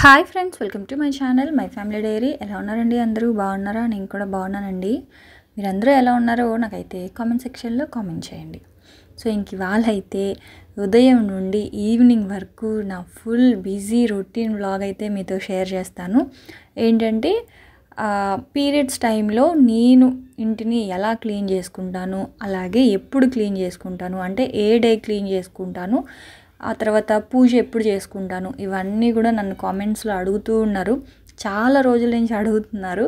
Hi friends, welcome to my channel my family dairy. ఎలా ఉన్నారండి? అందరూ బాగున్నారా? నేను కూడా బాగున్నానండి. మీరందరూ ఎలా ఉన్నారో నాకైతే కామెంట్ సెక్షన్లో కామెంట్ చేయండి. సో ఇవాళ అయితే ఉదయం నుండి ఈవినింగ్ వరకు నా ఫుల్ బిజీ రొటీన్ వ్లాగ్ అయితే మీతో షేర్ చేస్తాను. ఏంటంటే పీరియడ్స్ టైంలో నేను ఇంటిని ఎలా క్లీన్ చేసుకుంటాను, అలాగే ఎప్పుడు క్లీన్ చేసుకుంటాను, అంటే ఏ డే క్లీన్ చేసుకుంటాను, ఆ తర్వాత పూజ ఎప్పుడు చేసుకుంటాను, ఇవన్నీ కూడా నన్ను కామెంట్స్లో అడుగుతూ ఉన్నారు. చాలా రోజుల నుంచి అడుగుతున్నారు.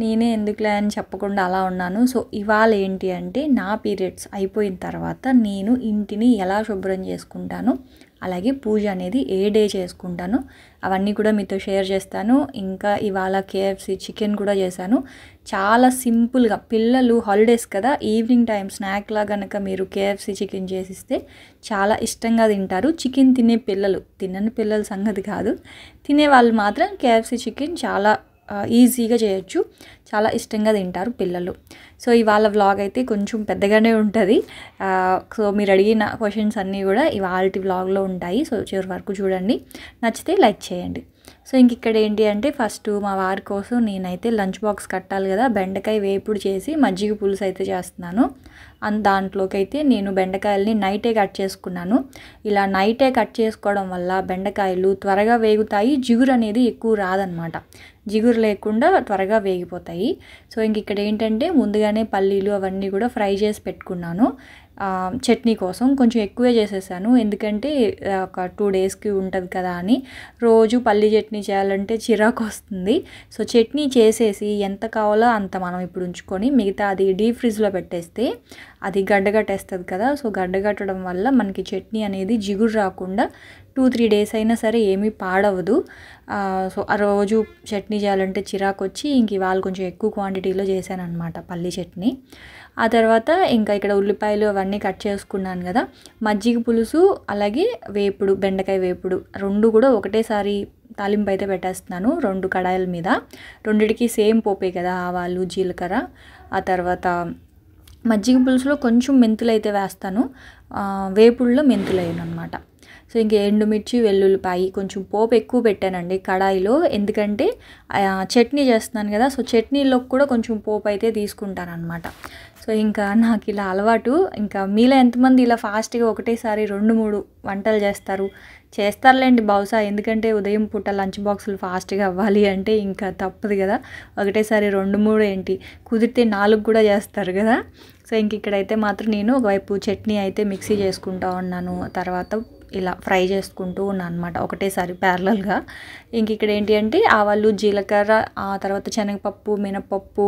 నేనే ఎందుకులే అని చెప్పకుండా అలా ఉన్నాను. సో ఇవాళ ఏంటి అంటే నా పీరియడ్స్ అయిపోయిన తర్వాత నేను ఇంటిని ఎలా శుభ్రం చేసుకుంటాను, అలాగే పూజ అనేది ఏ డే చేసుకుంటాను, అవన్నీ కూడా మీతో షేర్ చేస్తాను. ఇంకా ఇవాళ KFC చికెన్ కూడా చేశాను. చాలా సింపుల్గా, పిల్లలు హాలిడేస్ కదా, ఈవినింగ్ టైం స్నాక్లా కనుక మీరు KFC చికెన్ చేసిస్తే చాలా ఇష్టంగా తింటారు. చికెన్ తినే పిల్లలు, తినని పిల్లల సంగతి కాదు, తినే వాళ్ళు మాత్రం KFC చికెన్ చాలా ఈజీగా చేయొచ్చు, చాలా ఇష్టంగా తింటారు పిల్లలు. సో ఇవాళ వ్లాగ్ అయితే కొంచెం పెద్దగానే ఉంటుంది. సో మీరు అడిగిన క్వశ్చన్స్ అన్నీ కూడా ఇవాళ వ్లాగ్లో ఉంటాయి. సో చివరి వరకు చూడండి, నచ్చితే లైక్ చేయండి. సో ఇక్కడ ఏంటి అంటే ఫస్ట్ మా వారి కోసం నేనైతే లంచ్ బాక్స్ కట్టాలి కదా, బెండకాయ వేపుడు చేసి మజ్జిగ పులుసు అయితే చేస్తున్నాను. దాంట్లోకి అయితే నేను బెండకాయలని నైటే కట్ చేసుకున్నాను. ఇలా నైటే కట్ చేసుకోవడం వల్ల బెండకాయలు త్వరగా వేగుతాయి, జిగురు అనేది ఎక్కువ రాదనమాట, జిగురు లేకుండా త్వరగా వేగిపోతాయి. సో ఇక్కడ ఏంటంటే ముందుగానే పల్లీలు అవన్నీ కూడా ఫ్రై చేసి పెట్టుకున్నాను. చట్నీ కోసం కొంచెం ఎక్కువే చేసేసాను, ఎందుకంటే ఒక 2 డేస్కి ఉంటుంది కదా అని. రోజు పల్లీ చట్నీ చేయాలంటే చిరాకు వస్తుంది. సో చట్నీ చేసేసి ఎంత కావాలో అంత మనం ఇప్పుడు ఉంచుకొని మిగతా అది డీప్ ఫ్రిడ్జ్లో పెట్టేస్తే అది గడ్డగట్టేస్తుంది కదా. సో గడ్డగట్టడం వల్ల మనకి చట్నీ అనేది జిగురు రాకుండా 2-3 డేస్ అయినా సరే ఏమీ పాడవదు. సో ఆ రోజు చట్నీ చేయాలంటే చిరాకు వచ్చి ఇవాళ కొంచెం ఎక్కువ క్వాంటిటీలో చేశాను అనమాట పల్లీ చట్నీ. ఆ తర్వాత ఇంకా ఇక్కడ ఉల్లిపాయలు అవన్నీ కట్ చేసుకున్నాను కదా, మజ్జిగ పులుసు అలాగే వేపుడు, బెండకాయ వేపుడు రెండు కూడా ఒకటేసారి తాలింపు అయితే పెట్టేస్తున్నాను 2 కడాయిల మీద. రెండిటికి సేమ్ పోపే కదా, ఆవాలు జీలకర్ర. ఆ తర్వాత మజ్జిగ పులుసులో కొంచెం మెంతులు అయితే వేస్తాను, వేపుడులో మెంతులు వేయను అనమాట. సో ఎండుమిర్చి వెల్లుల్లిపాయి కొంచెం పోపు ఎక్కువ పెట్టానండి కడాయిలో, ఎందుకంటే చట్నీ చేస్తున్నాను కదా. సో చట్నీలో కూడా కొంచెం పోపు అయితే తీసుకుంటాను అనమాట. సో నాకు ఇలా అలవాటు. మీలో ఎంతమంది ఇలా ఫాస్ట్గా ఒకటేసారి 2-3 వంటలు చేస్తారులేండి బహుశా, ఎందుకంటే ఉదయం పూట లంచ్ బాక్సులు ఫాస్ట్గా అవ్వాలి అంటే తప్పదు కదా. ఒకటేసారి 2-3 ఏంటి, కుదిరితే 4 కూడా చేస్తారు కదా. సో ఇక్కడైతే మాత్రం నేను ఒకవైపు చట్నీ అయితే మిక్సీ చేసుకుంటూ ఉన్నాను, తర్వాత ఇలా ఫ్రై చేసుకుంటూ ఉన్నాను అనమాట ఒకటేసారి ప్యారలల్గా. ఇక్కడ ఏంటి అంటే ఆవాలు జీలకర్ర, ఆ తర్వాత శనగపప్పు, మినపప్పు,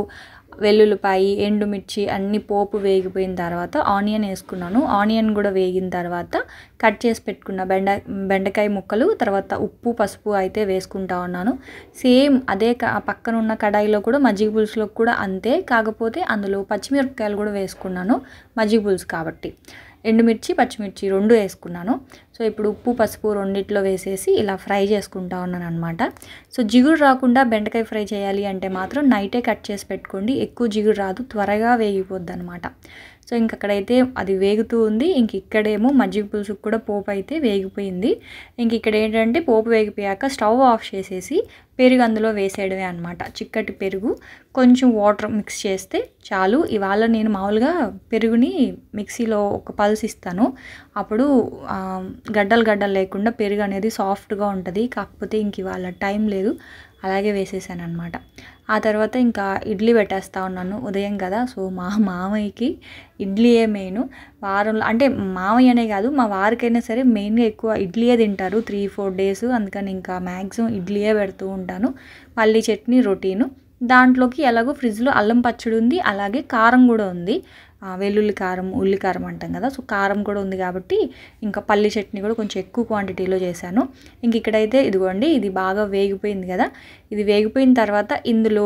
వెల్లుల్లిపాయి, ఎండుమిర్చి అన్ని పోపు వేగిపోయిన తర్వాత ఆనియన్ వేసుకున్నాను. ఆనియన్ కూడా వేగిన తర్వాత కట్ చేసి పెట్టుకున్న బెండకాయ ముక్కలు, తర్వాత ఉప్పు పసుపు అయితే వేసుకుంటా ఉన్నాను. సేమ్ అదే పక్కన ఉన్న కడాయిలో కూడా మజ్జిగ పులుసులో కూడా అంతే, కాకపోతే అందులో పచ్చిమిరపకాయలు కూడా వేసుకున్నాను మజ్జిగ పులుసు కాబట్టి. ఎండుమిర్చి పచ్చిమిర్చి 2 వేసుకున్నాను. సో ఇప్పుడు ఉప్పు పసుపు రెండిట్లో వేసేసి ఇలా ఫ్రై చేసుకుంటా ఉన్నాను అనమాట. సో జిగురు రాకుండా బెండకాయ ఫ్రై చేయాలి అంటే మాత్రం నైటే కట్ చేసి పెట్టుకోండి, ఎక్కువ జిగురు రాదు, త్వరగా వేగిపోద్ది అనమాట. సో అక్కడైతే అది వేగుతూ ఉంది. ఇక్కడేమో మజ్జిగ పులుసుకు కూడా పోపు అయితే వేగిపోయింది. ఇక్కడ ఏంటంటే పోపు వేగిపోయాక స్టవ్ ఆఫ్ చేసేసి పెరుగు అందులో వేసేయడమే అనమాట. చిక్కటి పెరుగు, కొంచెం వాటర్ మిక్స్ చేస్తే చాలు. ఇవాళ నేను మామూలుగా పెరుగుని మిక్సీలో ఒక పల్స్ ఇస్తాను, అప్పుడు గడ్డలు లేకుండా పెరుగు అనేది సాఫ్ట్గా ఉంటుంది. కాకపోతే ఇవాళ టైం లేదు, అలాగే వేసేసాను అనమాట. ఆ తర్వాత ఇడ్లీ పెట్టేస్తూ ఉన్నాను, ఉదయం కదా. సో మా మామయ్యకి ఇడ్లీయే మెయిన్ వారంలో, అంటే మామయ్యనే కాదు మా వారికైనా సరే మెయిన్గా ఎక్కువ ఇడ్లీయే తింటారు 3-4 డేస్. అందుకని మ్యాక్సిమం ఇడ్లీయే పెడుతూ ఉంటాను. పల్లీ చట్నీ రొటీను, దాంట్లోకి ఎలాగో ఫ్రిడ్జ్లో అల్లం పచ్చడి ఉంది, అలాగే కారం కూడా ఉంది, వెల్లుల్లి కారం ఉల్లి కారం అంటాం కదా. సో కారం కూడా ఉంది కాబట్టి పల్లీ చట్నీ కూడా కొంచెం ఎక్కువ క్వాంటిటీలో చేశాను. ఇక్కడైతే ఇదిగోండి, ఇది బాగా వేగిపోయింది కదా. ఇది వేగిపోయిన తర్వాత ఇందులో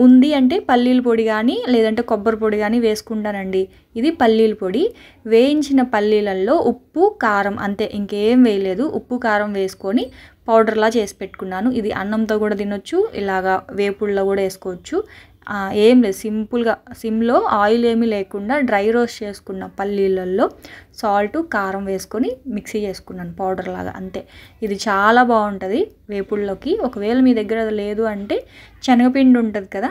ఉంది అంటే పల్లీల పొడి కానీ లేదంటే కొబ్బరి పొడి కానీ వేసుకుంటానండి. ఇది పల్లీల పొడి, వేయించిన పల్లీలలో ఉప్పు కారం అంతే, ఇంకేం వేయలేదు. ఉప్పు కారం వేసుకొని పౌడర్లా చేసి పెట్టుకున్నాను. ఇది అన్నంతో కూడా తినొచ్చు, ఇలాగా వేపుడులో కూడా వేసుకోవచ్చు. ఏం లేదు, సింపుల్గా సిమ్లో ఆయిల్ ఏమీ లేకుండా డ్రై రోస్ట్ చేసుకున్న పల్లీలలో సాల్ట్ కారం వేసుకొని మిక్సీ చేసుకున్నాను పౌడర్ లాగా, అంతే. ఇది చాలా బాగుంటుంది వేపుడులోకి. ఒకవేళ మీ దగ్గర అది లేదు అంటే శనగపిండి ఉంటుంది కదా,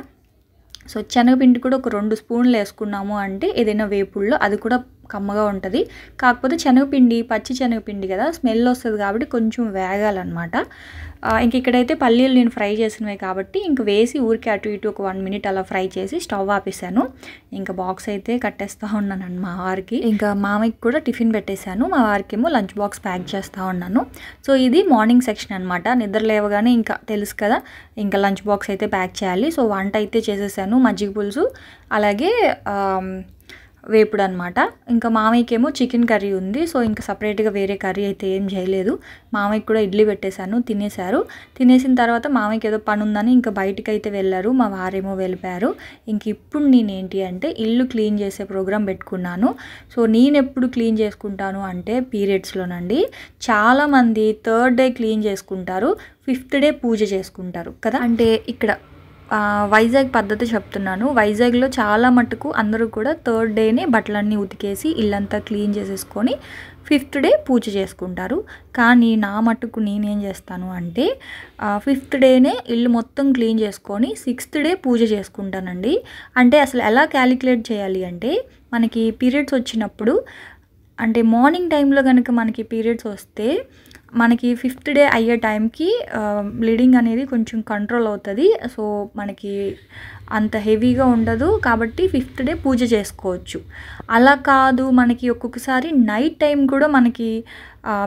సో శనగపిండి కూడా ఒక 2 స్పూన్లు వేసుకున్నాము అంటే ఏదైనా వేపుడులో అది కూడా కమ్మగా ఉంటుంది. కాకపోతే శనగపిండి పచ్చి శనగపిండి కదా, స్మెల్ వస్తుంది కాబట్టి కొంచెం వేగాలన్నమాట. ఇంక ఇక్కడైతే పల్లీలు నేను ఫ్రై చేసినవి కాబట్టి ఇంక వేసి ఊరికి అటు ఇటు ఒక 1 మినిట్ అలా ఫ్రై చేసి స్టవ్ ఆపేసాను. ఇంకా బాక్స్ అయితే కట్టేస్తూ ఉన్నాను మా వారికి. ఇంకా మామయ్యకి కూడా టిఫిన్ పెట్టేశాను, మా వారికి ఏమో లంచ్ బాక్స్ ప్యాక్ చేస్తూ ఉన్నాను. సో ఇది మార్నింగ్ సెక్షన్ అనమాట. నిద్ర లేవగానే ఇంకా తెలుసు కదా, ఇంకా లంచ్ బాక్స్ అయితే ప్యాక్ చేయాలి. సో వంట అయితే చేసేసాను, మజ్జిగ పులుసు అలాగే వేపుడు అనమాట. ఇంకా మామయ్యకేమో చికెన్ కర్రీ ఉంది. సో ఇంకా సపరేట్గా వేరే కర్రీ అయితే ఏం చేయలేదు. మామయ్యకి కూడా ఇడ్లీ పెట్టేశాను, తినేశారు. తినేసిన తర్వాత మామయ్యకి ఏదో పని ఉందని ఇంకా బయటికి అయితే వెళ్ళారు, మా వారేమో వెళ్ళిపోయారు. ఇంక ఇప్పుడు నేనేంటి అంటే ఇల్లు క్లీన్ చేసే ప్రోగ్రామ్ పెట్టుకున్నాను. సో నేను ఎప్పుడు క్లీన్ చేసుకుంటాను అంటే పీరియడ్స్లోనండి. చాలామంది 3rd డే క్లీన్ చేసుకుంటారు, 5th డే పూజ చేసుకుంటారు కదా. అంటే ఇక్కడ వైజాగ్ పద్ధతి చెప్తున్నాను. వైజాగ్లో చాలా మటుకు అందరూ కూడా 3rd డేనే బట్టలన్నీ ఉతికేసి ఇల్లంతా క్లీన్ చేసేసుకొని 5th డే పూజ చేసుకుంటారు. కానీ నా మటుకు నేనేం చేస్తాను అంటే 5th డేనే ఇల్లు మొత్తం క్లీన్ చేసుకొని 6th డే పూజ చేసుకుంటానండి. అంటే అసలు ఎలా క్యాలిక్యులేట్ చేయాలి అంటే, మనకి పీరియడ్స్ వచ్చినప్పుడు అంటే మార్నింగ్ టైంలో కనుక మనకి పీరియడ్స్ వస్తే మనకి 5th డే అయ్యే టైంకి బ్లీడింగ్ అనేది కొంచెం కంట్రోల్ అవుతుంది. సో మనకి అంత హెవీగా ఉండదు కాబట్టి 5th డే పూజ చేసుకోవచ్చు. అలా కాదు, మనకి ఒక్కొక్కసారి నైట్ టైం కూడా మనకి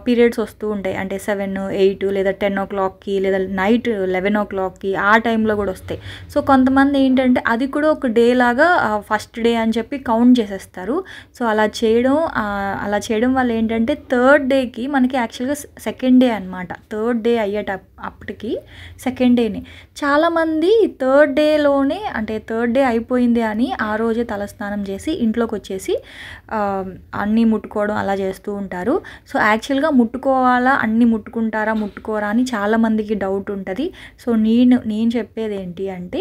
పీరియడ్స్ వస్తూ ఉంటాయి. అంటే 7, 8 లేదా 10 o'clockకి లేదా నైట్ 11 o'clockకి ఆ టైంలో కూడా వస్తాయి. సో కొంతమంది ఏంటంటే అది కూడా ఒక డే లాగా ఫస్ట్ డే అని చెప్పి కౌంట్ చేసేస్తారు. సో అలా చేయడం వల్ల ఏంటంటే 3rd డేకి మనకి యాక్చువల్గా 2nd డే అనమాట. 3rd డే అప్పటికి 2nd డేని చాలామంది 3rd డేలోనే అంటే 3rd డే అయిపోయింది అని ఆ రోజే తలస్నానం చేసి ఇంట్లోకి వచ్చేసి అన్నీ ముట్టుకోవడం అలా చేస్తూ ఉంటారు. సో యాక్చువల్గా ముట్టుకోవాలా, అన్నీ ముట్టుకోరా అని చాలామందికి డౌట్ ఉంటుంది. సో నేను చెప్పేది ఏంటి అంటే,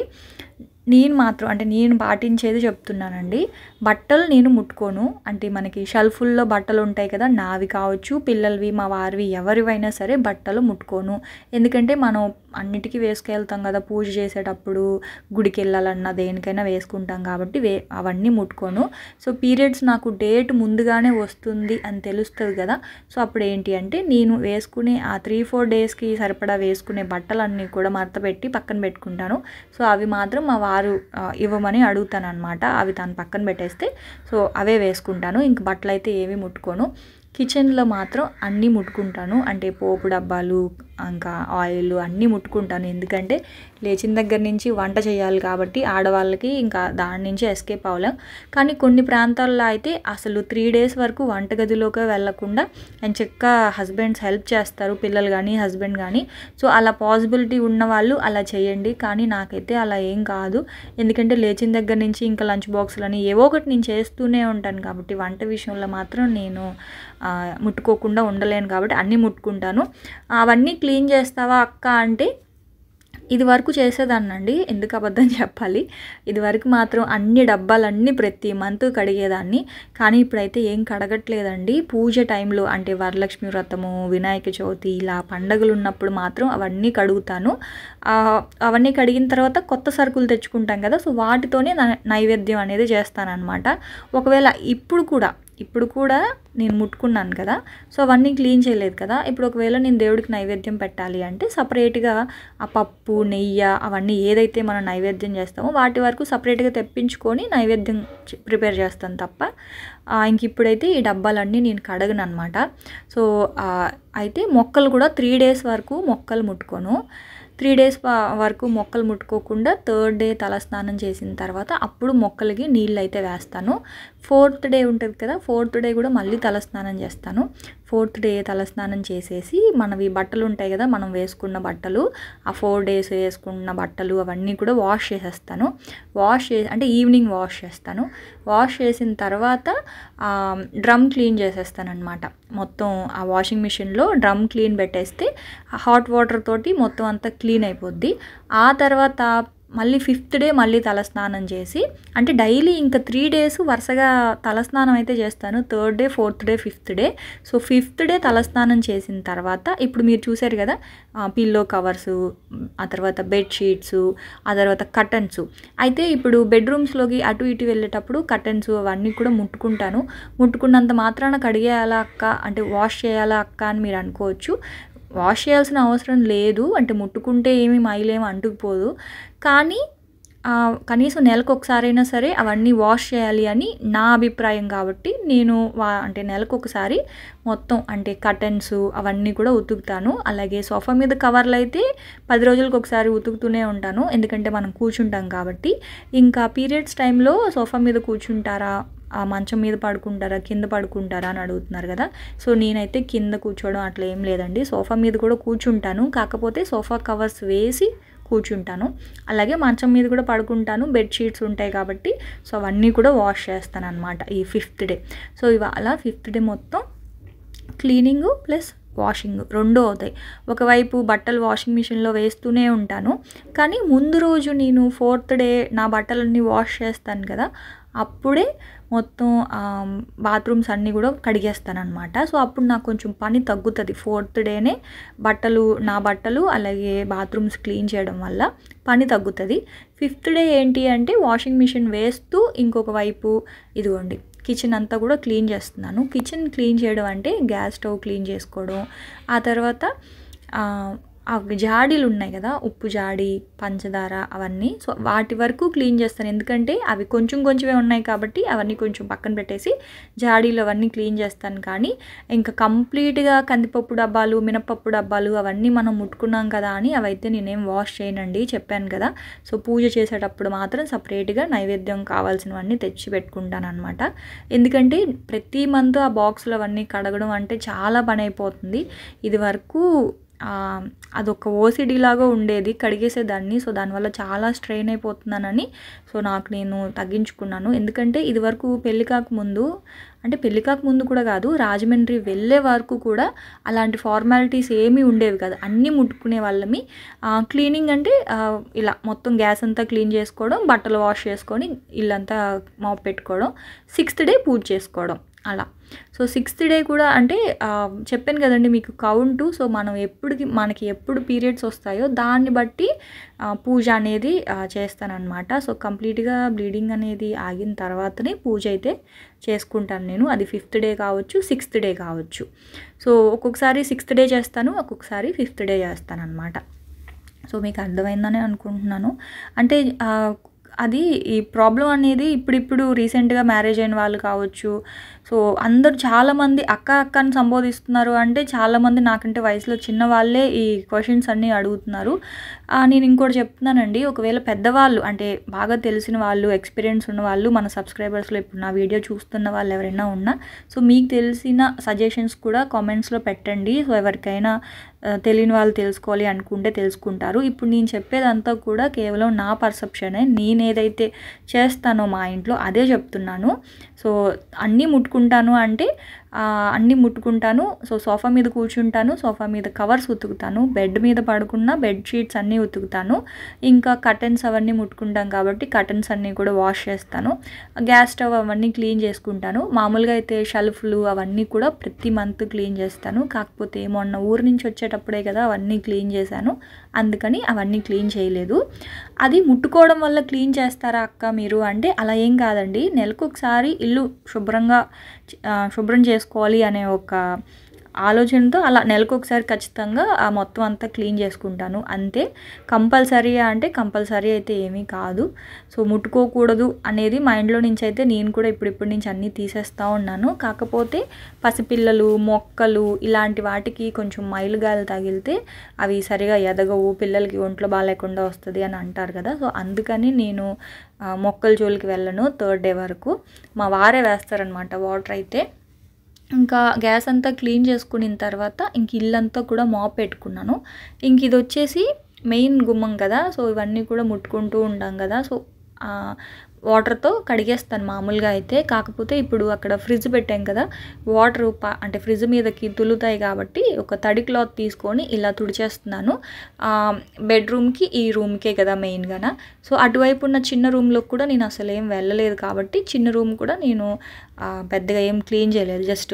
నేను పాటించేది చెప్తున్నానండి. బట్టలు నేను ముట్టుకోను. అంటే మనకి షెల్ఫుల్లో బట్టలు ఉంటాయి కదా, నావి కావచ్చు, పిల్లలవి, మా వారివి, ఎవరివైనా సరే బట్టలు ముట్టుకోను. ఎందుకంటే మనం అన్నిటికీ వేసుకెళ్తాం కదా, పూజ చేసేటప్పుడు గుడికి వెళ్ళాలన్నా దేనికైనా వేసుకుంటాం కాబట్టి అవన్నీ ముట్టుకోను. సో పీరియడ్స్ నాకు డేట్ ముందుగానే వస్తుంది అని తెలుస్తుంది కదా, సో అప్పుడు ఏంటి అంటే నేను వేసుకునే ఆ 3-4 డేస్కి సరిపడా వేసుకునే బట్టలన్నీ కూడా మడత పెట్టి పక్కన పెట్టుకుంటాను. సో అవి మాత్రం మా వారు ఇవ్వమని అడుగుతాను అనమాట. అవి తను పక్కన పెట్టేస్తే సో అవే వేసుకుంటాను. ఇంక బట్టలు అయితే ఏవి ముట్టుకోను. కిచెన్లో మాత్రం అన్నీ ముట్టుకుంటాను. అంటే పోపు డబ్బాలు, ఇంకా ఆయిల్ అన్నీ ముట్టుకుంటాను. ఎందుకంటే లేచిన దగ్గర నుంచి వంట చేయాలి కాబట్టి ఆడవాళ్ళకి ఇంకా దాని నుంచి ఎస్కేప్ అవ్వలేం. కానీ కొన్ని ప్రాంతాల్లో అయితే అసలు 3 డేస్ వరకు వంటగదిలోకి వెళ్ళకుండా చక్కగా హస్బెండ్స్ హెల్ప్ చేస్తారు, పిల్లలు కానీ హస్బెండ్ కానీ. సో అలా పాసిబిలిటీ ఉన్న వాళ్ళు అలా చేయండి. కానీ నాకైతే అలా ఏం కాదు. ఎందుకంటే లేచిన దగ్గర నుంచి ఇంకా లంచ్ బాక్సులని ఏవో ఒకటి నేను చేస్తూనే ఉంటాను కాబట్టి వంట విషయంలో మాత్రం నేను ముట్టుకోకుండా ఉండలేను కాబట్టి అన్నీ ముట్టుకుంటాను. అవన్నీ క్లీన్ చేస్తావా అక్క అంటే ఇది వరకు చేసేదాన్నండి, ఎందుకు అబద్ధం చెప్పాలి. ఇది వరకు మాత్రం అన్ని డబ్బాలన్నీ ప్రతి మంత్ కడిగేదాన్ని. కానీ ఇప్పుడైతే ఏం కడగట్లేదండి. పూజ టైంలో అంటే వరలక్ష్మి వ్రతము, వినాయక చవితి ఇలా పండగలు ఉన్నప్పుడు మాత్రం అవన్నీ కడుగుతాను. అవన్నీ కడిగిన తర్వాత కొత్త సరుకులు తెచ్చుకుంటాం కదా, సో వాటితోనే నైవేద్యం అనేది చేస్తానన్నమాట. ఒకవేళ ఇప్పుడు కూడా నేను ముట్టుకున్నాను కదా, సో అవన్నీ క్లీన్ చేయలేదు కదా. ఇప్పుడు ఒకవేళ నేను దేవుడికి నైవేద్యం పెట్టాలి అంటే సపరేట్గా ఆ పప్పు, నెయ్యి అవన్నీ ఏదైతే మనం నైవేద్యం చేస్తామో వాటి వరకు సపరేట్గా తెప్పించుకొని నైవేద్యం ప్రిపేర్ చేస్తాను తప్ప ఇంక ఇప్పుడైతే ఈ డబ్బాలన్నీ నేను కడగను అనమాట. సో అయితే మొక్కలు కూడా 3 డేస్ వరకు మొక్కలు ముట్టుకోను. 3 డేస్ వరకు మొక్కలు ముట్టుకోకుండా 3rd డే తలస్నానం చేసిన తర్వాత అప్పుడు మొక్కలకి నీళ్ళు అయితే వేస్తాను. 4th డే ఉంటుంది కదా, 4th డే కూడా మళ్ళీ తలస్నానం చేస్తాను. 4th డే తలస్నానం చేసేసి మనవి బట్టలు ఉంటాయి కదా, మనం వేసుకున్న బట్టలు, ఆ 4 days వేసుకున్న బట్టలు అవన్నీ కూడా వాష్ చేసేస్తాను. అంటే ఈవినింగ్ వాష్ చేస్తాను. వాష్ చేసిన తర్వాత డ్రమ్ క్లీన్ చేసేస్తాను అనమాట. మొత్తం ఆ వాషింగ్ మిషన్లో డ్రమ్ క్లీన్ పెట్టేస్తే హాట్ వాటర్ తోటి మొత్తం అంతా క్లీన్ అయిపోద్ది. ఆ తర్వాత మళ్ళీ 5th డే మళ్ళీ తలస్నానం చేసి, అంటే డైలీ ఇంకా 3 days వరుసగా తలస్నానం అయితే చేస్తాను. 3rd day, 4th day, 5th day. So 5th day తలస్నానం చేసిన తర్వాత ఇప్పుడు మీరు చూసారు కదా, పిల్లో కవర్సు, ఆ తర్వాత బెడ్షీట్స్, ఆ తర్వాత కర్టన్స్. అయితే ఇప్పుడు బెడ్రూమ్స్లోకి అటు ఇటు వెళ్ళేటప్పుడు కర్టన్స్ అవన్నీ కూడా ముట్టుకున్నంత మాత్రాన కడిగేయాలా అక్క, అంటే వాష్ చేయాలా అక్క అని మీరు అనుకోవచ్చు. వాష్ చేయాల్సిన అవసరం లేదు, అంటే ముట్టుకుంటే ఏమీ మైలేమీ అంటుకుపోదు. కానీ కనీసం నెలకు ఒకసారైనా సరే అవన్నీ వాష్ చేయాలి అని నా అభిప్రాయం. కాబట్టి నేను అంటే నెలకు ఒకసారి మొత్తం అంటే కర్టన్స్ అవన్నీ కూడా ఉతుకుతాను. అలాగే సోఫా మీద కవర్లు అయితే 10 రోజులకు ఒకసారి ఉతుకుతూనే ఉంటాను, ఎందుకంటే మనం కూర్చుంటాం కాబట్టి. ఇంకా పీరియడ్స్ టైంలో సోఫా మీద కూర్చుంటారా, ఆ మంచం మీద పడుకుంటారా, కింద పడుకుంటారా అని అడుగుతున్నారు కదా. సో నేనైతే కింద కూర్చోవడం అట్లా ఏం లేదండి, సోఫా మీద కూడా కూర్చుంటాను. కాకపోతే సోఫా కవర్స్ వేసి కూర్చుంటాను. అలాగే మంచం మీద కూడా పడుకుంటాను, బెడ్షీట్స్ ఉంటాయి కాబట్టి. సో అవన్నీ కూడా వాష్ చేస్తాను అనమాట ఈ 5th డే. సో ఇవాళ 5th డే మొత్తం క్లీనింగ్ ప్లస్ వాషింగ్ 2 అవుతాయి. ఒకవైపు బట్టలు వాషింగ్ మిషన్లో వేస్తూనే ఉంటాను, కానీ ముందు రోజు నేను 4th డే నా బట్టలన్నీ వాష్ చేస్తాను కదా, అప్పుడే మొత్తం బాత్రూమ్స్ అన్నీ కూడా కడిగేస్తాను అనమాట. సో అప్పుడు నాకు కొంచెం పని తగ్గుతుంది. 4th డేనే నా బట్టలు అలాగే బాత్రూమ్స్ క్లీన్ చేయడం వల్ల పని తగ్గుతుంది. 5th డే ఏంటి అంటే వాషింగ్ మిషన్ వేస్తూ ఇంకొక వైపు ఇదిగోండి కిచెన్ అంతా కూడా క్లీన్ చేస్తున్నాను. కిచెన్ క్లీన్ చేయడం అంటే గ్యాస్ స్టవ్ క్లీన్ చేసుకోవడం, ఆ తర్వాత ఆ జాడీలు ఉన్నాయి కదా, ఉప్పు జాడి, పంచదార అవన్నీ. సో వాటి వరకు క్లీన్ చేస్తాను, ఎందుకంటే అవి కొంచెమే ఉన్నాయి కాబట్టి అవన్నీ కొంచెం పక్కన పెట్టేసి జాడీలు అవన్నీ క్లీన్ చేస్తాను. కానీ ఇంకా కంప్లీట్గా కందిపప్పు డబ్బాలు, మినపప్పు డబ్బాలు అవన్నీ మనం ముట్టుకున్నాం కదా అని అవైతే నేనేం వాష్ చేయనండి, చెప్పాను కదా. సో పూజ చేసేటప్పుడు మాత్రం సపరేట్గా నైవేద్యం కావాల్సినవన్నీ తెచ్చి పెట్టుకుంటాను అనమాట. ఎందుకంటే ప్రతి మంత్ ఆ బాక్సులు అవన్నీ కడగడం అంటే చాలా పని అయిపోతుంది. ఇది వరకు అదొక ఓసిడీ లాగా ఉండేది, కడిగేసేదాన్ని. సో దానివల్ల చాలా స్ట్రెయిన్ అయిపోతున్నానని సో నాకు నేను తగ్గించుకున్నాను. ఎందుకంటే ఇది వరకు పెళ్లి కాకముందు కూడా కాదు, రాజమండ్రి వెళ్ళే వరకు కూడా అలాంటి ఫార్మాలిటీస్ ఏమీ ఉండేవి కాదు, అన్నీ ముట్టుకునే వాళ్ళమి. క్లీనింగ్ అంటే ఇలా మొత్తం గ్యాస్ అంతా క్లీన్ చేసుకోవడం, బట్టలు వాష్ చేసుకొని ఇల్లంతా మాప్ పెట్టుకోవడం, 6th డే పూజ చేసుకోవడం అలా. సో 6th డే కూడా అంటే చెప్పాను కదండి మీకు కౌంటు. సో మనకి ఎప్పుడు పీరియడ్స్ వస్తాయో దాన్ని బట్టి పూజ అనేది చేస్తానన్నమాట. సో కంప్లీట్గా బ్లీడింగ్ అనేది ఆగిన తర్వాతనే పూజ అయితే చేసుకుంటాను నేను. అది 5th డే కావచ్చు, 6th డే కావచ్చు. సో ఒక్కొక్కసారి 6th డే చేస్తాను, ఒక్కొక్కసారి 5th డే చేస్తాను అనమాట. సో మీకు అర్థమైందని అనుకుంటున్నాను. అంటే అది ఈ ప్రాబ్లం అనేది ఇప్పుడు రీసెంట్గా మ్యారేజ్ అయిన వాళ్ళు కావచ్చు. సో అందరూ చాలామంది అక్క అని సంబోధిస్తున్నారు. అంటే చాలామంది నాకంటే వయసులో చిన్న వాళ్ళే ఈ క్వశ్చన్స్ అన్నీ అడుగుతున్నారు. నేను ఇంకోటి చెప్తున్నానండి, ఒకవేళ పెద్దవాళ్ళు అంటే బాగా తెలిసిన వాళ్ళు, ఎక్స్పీరియన్స్ ఉన్న వాళ్ళు మన సబ్స్క్రైబర్స్లో ఇప్పుడు నా వీడియో చూస్తున్న వాళ్ళు ఎవరైనా ఉన్నా, సో మీకు తెలిసిన సజెషన్స్ కూడా కామెంట్స్లో పెట్టండి. సో ఎవరికైనా తెలియని వాళ్ళు తెలుసుకోవాలి అనుకుంటే తెలుసుకుంటారు. ఇప్పుడు నేను చెప్పేదంతా కూడా కేవలం నా పర్సెప్షనే, నేను ఏదైతే చేస్తానో మా ఇంట్లో అదే చెప్తున్నాను. సో అన్నీ ముట్టుకుంటాను అంటే అన్నీ ముట్టుకుంటాను. సో సోఫా మీద కూర్చుంటాను, సోఫా మీద కవర్స్ ఉతుకుతాను, బెడ్ మీద పడుకున్న బెడ్షీట్స్ అన్నీ ఉతుకుతాను, ఇంకా కర్టన్స్ అవన్నీ ముట్టుకుంటాం కాబట్టి కర్టన్స్ అన్నీ కూడా వాష్ చేస్తాను, గ్యాస్ స్టవ్ అవన్నీ క్లీన్ చేసుకుంటాను. మామూలుగా అయితే షెల్ఫ్లు అవన్నీ కూడా ప్రతి మంత్ క్లీన్ చేస్తాను. కాకపోతే మొన్న ఊరు నుంచి వచ్చేటప్పుడే కదా అవన్నీ క్లీన్ చేశాను, అందుకని అవన్నీ క్లీన్ చేయలేదు. అది ముట్టుకోవడం వల్ల క్లీన్ చేస్తారా అక్క మీరు అంటే అలా ఏం కాదండి. నెలకు ఒకసారి ఇల్లు శుభ్రం చేసుకోవాలి అనే ఒక ఆలోచనతో అలా నెలకొకసారి ఖచ్చితంగా ఆ మొత్తం అంతా క్లీన్ చేసుకుంటాను అంతే. కంపల్సరీ అంటే కంపల్సరీ అయితే ఏమీ కాదు. సో ముట్టుకోకూడదు అనేది మైండ్లో నుంచి అయితే నేను కూడా ఇప్పటి నుంచి అన్నీ తీసేస్తూ ఉన్నాను. కాకపోతే పసిపిల్లలు, మొక్కలు ఇలాంటి వాటికి కొంచెం మైలుగాయలు తగిలితే అవి సరిగా ఎదగవు, పిల్లలకి ఒంట్లో బాగాలేకుండా వస్తుంది అని అంటారు కదా. సో అందుకని నేను మొక్కల జోలికి వెళ్ళను 3rd డే వరకు. మా వారే వేస్తారనమాట వాటర్ అయితే. ఇంకా గ్యాస్ అంతా క్లీన్ చేసుకున్న తర్వాత ఇంక ఇల్లంతా కూడా మాప్ పెట్టుకున్నాను. ఇంక ఇది వచ్చేసి మెయిన్ గుమ్మం కదా. సో ఇవన్నీ కూడా ముట్టుకుంటూ ఉంటాం కదా. సో వాటర్తో కడిగేస్తాను మామూలుగా అయితే. కాకపోతే ఇప్పుడు అక్కడ ఫ్రిడ్జ్ పెట్టాం కదా, వాటర్ అంటే ఫ్రిడ్జ్ మీదకి తులుతాయి కాబట్టి ఒక తడి క్లాత్ తీసుకొని ఇలా తుడిచేస్తున్నాను. బెడ్రూమ్కి ఈ రూమ్కే కదా మెయిన్గాన. సో అటువైపు ఉన్న చిన్న రూమ్లోకి కూడా నేను అసలు ఏం వెళ్ళలేదు కాబట్టి చిన్న రూమ్ కూడా నేను పెద్దగా ఏం క్లీన్ చేయలేదు. జస్ట్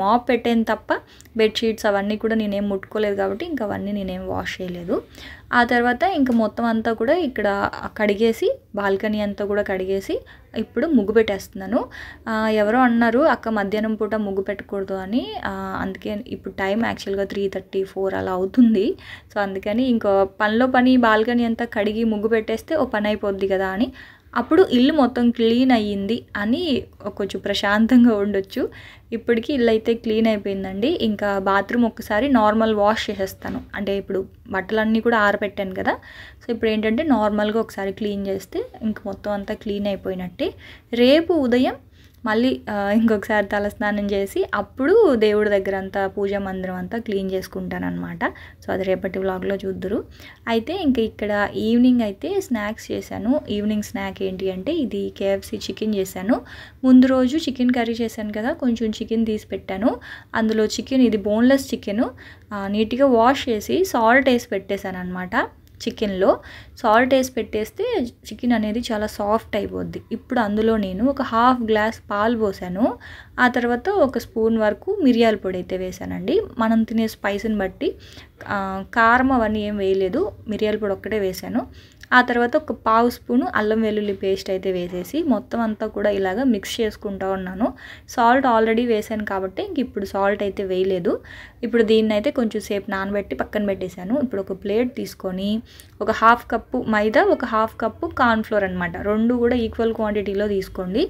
మాప్ పెట్టాను తప్ప బెడ్షీట్స్ అవన్నీ కూడా నేనేం ముట్టుకోలేదు కాబట్టి ఇంకా అవన్నీ నేనేం వాష్ చేయలేదు. ఆ తర్వాత ఇంకా మొత్తం అంతా కూడా ఇక్కడ కడిగేసి బాల్కనీ అంతా కూడా కడిగేసి ఇప్పుడు ముగ్గు పెట్టేస్తున్నాను. ఎవరో అన్నారు అక్క మధ్యాహ్నం పూట ముగ్గు పెట్టకూడదు అని. అందుకే ఇప్పుడు టైం యాక్చువల్గా 3:34 అలా అవుతుంది. సో అందుకని ఇంకో పనిలో పని బాల్కనీ అంతా కడిగి ముగ్గు పెట్టేస్తే ఓ పని అయిపోద్ది కదా అని, అప్పుడు ఇల్లు మొత్తం క్లీన్ అయ్యింది అని కొంచెం ప్రశాంతంగా ఉండొచ్చు. ఇప్పటికీ ఇల్లు అయితే క్లీన్ అయిపోయిందండి. ఇంకా బాత్రూమ్ ఒక్కసారి నార్మల్ వాష్ చేసేస్తాను. అంటే ఇప్పుడు బట్టలన్నీ కూడా ఆరబెట్టాను కదా. సో ఇప్పుడు ఏంటంటే నార్మల్గా ఒకసారి క్లీన్ చేస్తే ఇంక మొత్తం అంతా క్లీన్ అయిపోయినట్టే. రేపు ఉదయం మళ్ళీ ఇంకొకసారి తలస్నానం చేసి అప్పుడు దేవుడి దగ్గర అంతా పూజా మందిరం అంతా క్లీన్ చేసుకుంటానమాట. సో అది రేపటి వ్లాగ్లో చూద్దురు. అయితే ఇంకా ఇక్కడ ఈవినింగ్ అయితే స్నాక్స్ చేశాను. ఈవినింగ్ స్నాక్ ఏంటి అంటే ఇది KFC చికెన్ చేశాను. ముందు రోజు చికెన్ కర్రీ చేశాను కదా, కొంచెం చికెన్ తీసి పెట్టాను. అందులో చికెన్ ఇది బోన్లెస్ చికెను నీట్గా వాష్ చేసి సాల్ట్ వేసి పెట్టేశాను అనమాట. చికెన్లో సాల్ట్ వేసి పెట్టేస్తే చికెన్ అనేది చాలా సాఫ్ట్ అయిపోద్ది. ఇప్పుడు అందులో నేను ఒక 1/2 గ్లాస్ పాలు పోసాను. ఆ తర్వాత ఒక స్పూన్ వరకు మిరియాల పొడి అయితే వేసానండి. మనం తినే స్పైస్ని బట్టి. కారం అవన్నీ ఏం వేయలేదు, మిరియాల పొడి ఒక్కటే వేసాను. ఆ తర్వాత ఒక 1/2 స్పూను అల్లం వెల్లుల్లి పేస్ట్ అయితే వేసేసి మొత్తం అంతా కూడా ఇలాగ మిక్స్ చేసుకుంటూ ఉన్నాను. సాల్ట్ ఆల్రెడీ వేసాను కాబట్టి ఇంక ఇప్పుడు సాల్ట్ అయితే వేయలేదు. ఇప్పుడు దీన్ని అయితే కొంచెం సేపు నానబెట్టి పక్కన పెట్టేశాను. ఇప్పుడు ఒక ప్లేట్ తీసుకొని ఒక 1/2 కప్పు మైదా, ఒక 1/2 కప్పు కార్న్ఫ్లోర్ అనమాట. రెండు కూడా ఈక్వల్ క్వాంటిటీలో తీసుకోండి.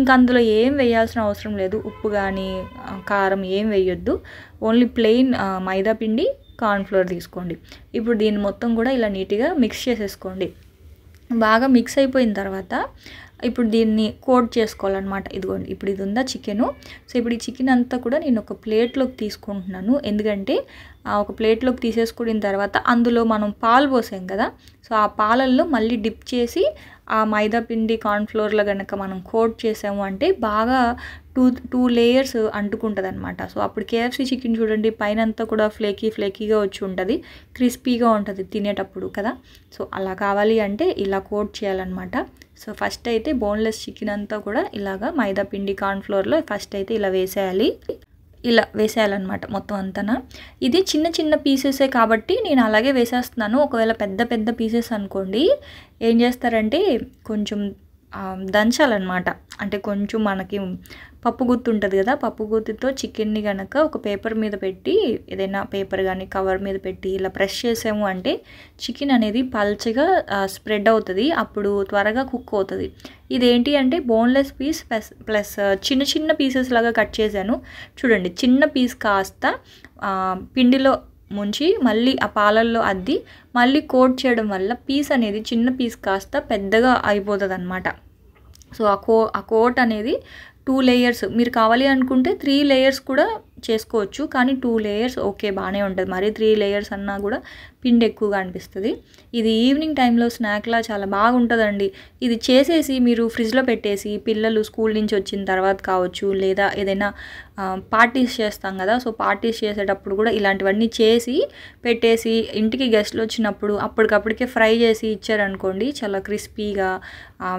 ఇంకా అందులో ఏం వేయాల్సిన అవసరం లేదు. ఉప్పు కానీ కారం ఏం వేయొద్దు. ఓన్లీ ప్లెయిన్ మైదా పిండి, కార్న్ఫ్లోర్ తీసుకోండి. ఇప్పుడు దీన్ని మొత్తం కూడా ఇలా నీట్గా మిక్స్ చేసేసుకోండి. బాగా మిక్స్ అయిపోయిన తర్వాత ఇప్పుడు దీన్ని కోట్ చేసుకోవాలన్నమాట. ఇదిగోండి ఇప్పుడు ఇది ఉందా చికెను. సో ఇప్పుడు ఈ చికెన్ అంతా కూడా నేను ఒక ప్లేట్లోకి తీసుకుంటున్నాను. ఎందుకంటే ఒక ప్లేట్లోకి తీసేసుకున్న తర్వాత అందులో మనం పాలు పోసాం కదా. సో ఆ పాలల్లో మళ్ళీ డిప్ చేసి ఆ మైదా పిండి కార్న్ఫ్లోర్లో కనుక మనం కోట్ చేసాము అంటే బాగా టూ లేయర్స్ అంటుకుంటుంది అనమాట. సో అప్పుడు KFC చికెన్ చూడండి పైన అంతా కూడా ఫ్లేకీగా వచ్చి ఉంటుంది, క్రిస్పీగా ఉంటుంది తినేటప్పుడు కదా. సో అలా కావాలి అంటే ఇలా కోట్ చేయాలన్నమాట. సో ఫస్ట్ అయితే బోన్లెస్ చికెన్ అంతా కూడా ఇలాగా మైదా పిండి కార్న్ఫ్లోర్లో ఫస్ట్ అయితే ఇలా వేసేయాలన్నమాట మొత్తం అంతా. ఇది చిన్న పీసెసే కాబట్టి నేను అలాగే వేసేస్తున్నాను. ఒకవేళ పెద్ద పీసెస్ అనుకోండి ఏం చేస్తారంటే కొంచెం దంచాలన్నమాట. అంటే కొంచెం మనకి పప్పు గుత్తి ఉంటుంది కదా, పప్పు గుత్తితో చికెన్ని కనుక ఒక పేపర్ మీద పెట్టి, ఏదైనా పేపర్ కానీ కవర్ మీద పెట్టి ఇలా ప్రెస్ చేసాము అంటే చికెన్ అనేది పల్చగా స్ప్రెడ్ అవుతుంది. అప్పుడు త్వరగా కుక్ అవుతుంది. ఇదేంటి అంటే బోన్లెస్ పీస్ ప్లస్ చిన్న పీసెస్ లాగా కట్ చేశాను. చూడండి చిన్న పీస్ కాస్త పిండిలో ముంచి మళ్ళీ ఆ పాలల్లో అద్ది మళ్ళీ కోట్ చేయడం వల్ల పీస్ అనేది చిన్న పీస్ కాస్త పెద్దగా అయిపోతుంది అన్నమాట. సో ఆ కోట్ అనేది 2 లేయర్స్, మీరు కావాలి అనుకుంటే 3 లేయర్స్ కూడా చేసుకోవచ్చు. కానీ 2 లేయర్స్ ఓకే బాగానే ఉంటుంది. మరి 3 లేయర్స్ అన్నా కూడా పిండి ఎక్కువగా అనిపిస్తుంది. ఇది ఈవినింగ్ టైంలో స్నాక్లా చాలా బాగుంటుందండి. ఇది చేసేసి మీరు ఫ్రిడ్జ్లో పెట్టేసి పిల్లలు స్కూల్ నుంచి వచ్చిన తర్వాత కావచ్చు, లేదా ఏదైనా పార్టీస్ చేస్తాం కదా. సో పార్టీస్ చేసేటప్పుడు కూడా ఇలాంటివన్నీ చేసి పెట్టేసి ఇంటికి గెస్ట్లు వచ్చినప్పుడు అప్పటికప్పటికే ఫ్రై చేసి ఇచ్చారనుకోండి, చాలా క్రిస్పీగా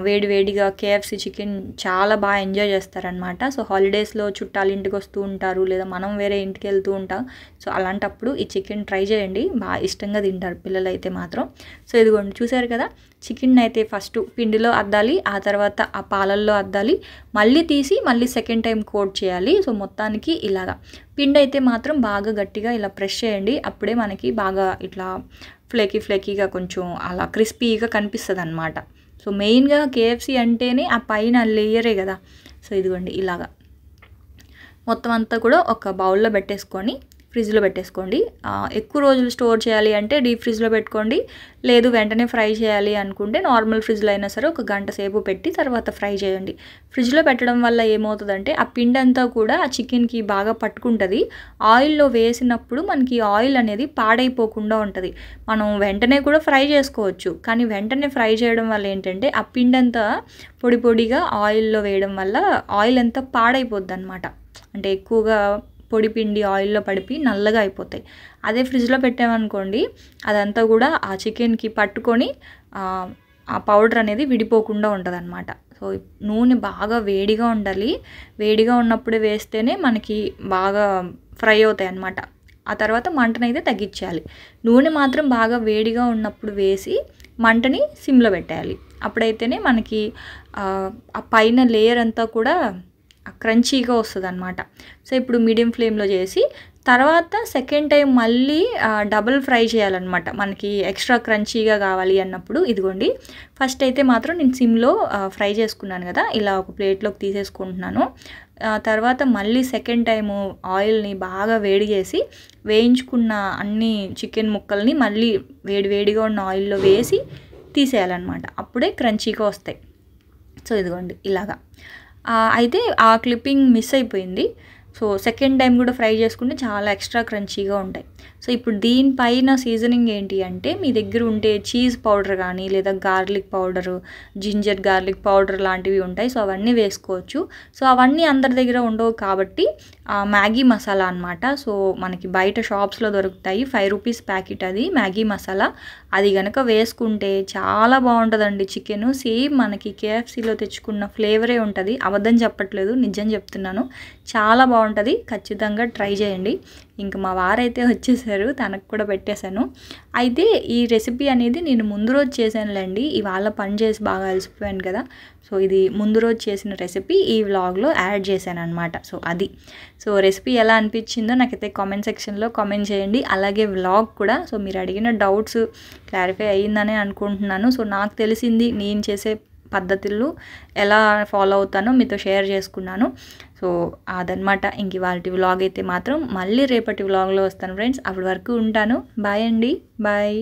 వేడిగా KFC చికెన్ చాలా బాగా ఎంజాయ్ చేస్తారనమాట. సో హాలిడేస్లో చుట్టాలు ఇంటికి వస్తూ ఉంటారు, లేదా మనం వేరే ఇంటికి వెళ్తూ ఉంటాం. సో అలాంటప్పుడు ఈ చికెన్ ట్రై చేయండి, బాగా ఇష్టంగా తింటారు పిల్లలు అయితే మాత్రం. సో ఇదిగోండి చూసారు కదా, చికెన్ అయితే ఫస్ట్ పిండిలో అద్దాలి, ఆ తర్వాత ఆ పాలల్లో అద్దాలి, మళ్ళీ తీసి మళ్ళీ సెకండ్ టైం కోట్ చేయాలి. సో మొత్తానికి ఇలాగా పిండి అయితే మాత్రం బాగా గట్టిగా ఇలా ప్రెస్ చేయండి, అప్పుడే మనకి బాగా ఇట్లా ఫ్లేకీగా కొంచెం అలా క్రిస్పీగా కనిపిస్తుంది అనమాట. సో మెయిన్గా కేఎఫ్సీ అంటేనే ఆ పైన లేయరే కదా. సో ఇదిగోండి ఇలాగా మొత్తం అంతా కూడా ఒక బౌల్లో పెట్టేసుకొని ఫ్రిడ్జ్లో పెట్టేసుకోండి. ఎక్కువ రోజులు స్టోర్ చేయాలి అంటే డీప్ ఫ్రిడ్జ్లో పెట్టుకోండి, లేదు వెంటనే ఫ్రై చేయాలి అనుకుంటే నార్మల్ ఫ్రిడ్జ్లో అయినా సరే ఒక గంట సేపు పెట్టి తర్వాత ఫ్రై చేయండి. ఫ్రిడ్జ్లో పెట్టడం వల్ల ఏమవుతుందంటే ఆ పిండి అంతా కూడా ఆ చికెన్కి బాగా పట్టుకుంటుంది. ఆయిల్లో వేసినప్పుడు మనకి ఆయిల్ అనేది పాడైపోకుండా ఉంటుంది. మనం వెంటనే కూడా ఫ్రై చేసుకోవచ్చు, కానీ వెంటనే ఫ్రై చేయడం వల్ల ఏంటంటే ఆ పిండి అంతా పొడిగా ఆయిల్లో వేయడం వల్ల ఆయిల్ అంతా పాడైపోద్ది అనమాట. అంటే ఎక్కువగా పొడి పిండి ఆయిల్లో పడిపి నల్లగా అయిపోతాయి. అదే ఫ్రిడ్జ్లో పెట్టామనుకోండి అదంతా కూడా ఆ చికెన్కి పట్టుకొని ఆ పౌడర్ అనేది విడిపోకుండా ఉంటుంది అనమాట. సో నూనె బాగా వేడిగా ఉండాలి, వేడిగా ఉన్నప్పుడే వేస్తేనే మనకి బాగా ఫ్రై అవుతాయి అన్నమాట. ఆ తర్వాత మంటనైతే తగ్గించాలి. నూనె మాత్రం బాగా వేడిగా ఉన్నప్పుడు వేసి మంటని సిమ్లో పెట్టేయాలి. అప్పుడైతేనే మనకి ఆ పైన లేయర్ అంతా కూడా క్రంచీగా వస్తుంది అనమాట. సో ఇప్పుడు మీడియం ఫ్లేమ్లో చేసి తర్వాత సెకండ్ టైం మళ్ళీ డబుల్ ఫ్రై చేయాలన్నమాట, మనకి ఎక్స్ట్రా క్రంచీగా కావాలి అన్నప్పుడు. ఇదిగోండి ఫస్ట్ అయితే మాత్రం నేను సిమ్లో ఫ్రై చేసుకున్నాను కదా, ఇలా ఒక ప్లేట్లోకి తీసేసుకుంటున్నాను. తర్వాత మళ్ళీ సెకండ్ టైము ఆయిల్ని బాగా వేడి చేసి వేయించుకున్న అన్ని చికెన్ ముక్కల్ని మళ్ళీ వేడిగా ఉన్న ఆయిల్లో వేసి తీసేయాలన్నమాట, అప్పుడే క్రంచీగా వస్తాయి. సో ఇదిగోండి ఇలాగా. అయితే ఆ క్లిప్పింగ్ మిస్ అయిపోయింది. సో సెకండ్ టైం కూడా ఫ్రై చేసుకుంటే చాలా ఎక్స్ట్రా క్రంచీగా ఉంటాయి. సో ఇప్పుడు దీనిపైన సీజనింగ్ ఏంటి అంటే మీ దగ్గర ఉంటే చీజ్ పౌడర్ కానీ లేదా garlic powder, ginger garlic powder లాంటివి ఉంటాయి. సో అవన్నీ వేసుకోవచ్చు. సో అవన్నీ అందరి దగ్గర ఉండవు కాబట్టి మ్యాగీ మసాలా అనమాట. సో మనకి బయట షాప్స్లో దొరుకుతాయి, 5 రూపీస్ ప్యాకెట్ అది మ్యాగీ మసాలా. అది కనుక వేసుకుంటే చాలా బాగుంటుందండి చికెను. సేమ్ మనకి కేఎఫ్సీలో తెచ్చుకున్న ఫ్లేవరే ఉంటుంది, అబద్ధం చెప్పట్లేదు, నిజం చెప్తున్నాను. చాలా బాగుంటుంది, ఖచ్చితంగా ట్రై చేయండి. ఇంక మా వారైతే వచ్చేసారు, తనకు కూడా పెట్టేశాను. అయితే ఈ రెసిపీ అనేది నేను ముందు రోజు చేశానులేండి, ఇవాళ పని చేసి బాగా అలసిపోయాను కదా. సో ఇది ముందు రోజు చేసిన రెసిపీ ఈ వ్లాగ్లో యాడ్ చేశాను అనమాట. సో అది. సో రెసిపీ ఎలా అనిపించిందో నాకైతే కామెంట్ సెక్షన్లో కామెంట్ చేయండి, అలాగే వ్లాగ్ కూడా. సో మీరు అడిగిన డౌట్స్ క్లారిఫై అయ్యిందనే అనుకుంటున్నాను. సో నాకు తెలిసింది నేను చేసే పద్ధతులు ఎలా ఫాలో అవుతానో మీతో షేర్ చేసుకున్నాను. సో అదనమాట. ఇంక ఇవాల్టి వ్లాగ్ అయితే మాత్రం మళ్ళీ రేపటి వ్లాగ్లో వస్తాను ఫ్రెండ్స్. అప్పటి వరకు ఉంటాను. బాయ్ అండి, బాయ్.